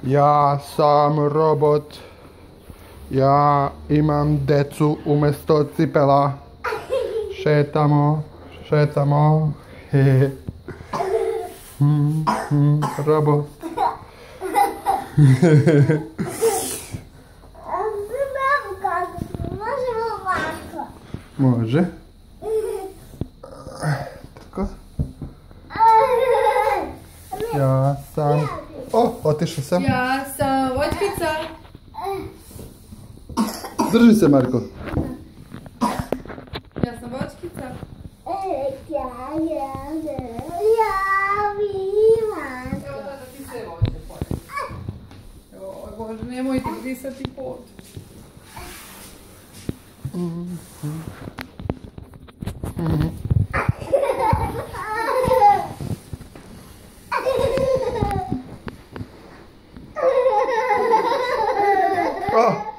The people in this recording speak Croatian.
Ja sam robot. Ja imam decu umjesto cipela. Šetamo, šetamo. Hehe. Robot. Može. Tako. Ja sam... O, otišao sam. Ja sam voćkica. Drži se, Marko. Ja sam voćkica. Da ti se voće polje. Joj Bože, nemojte grisati pod. Oh.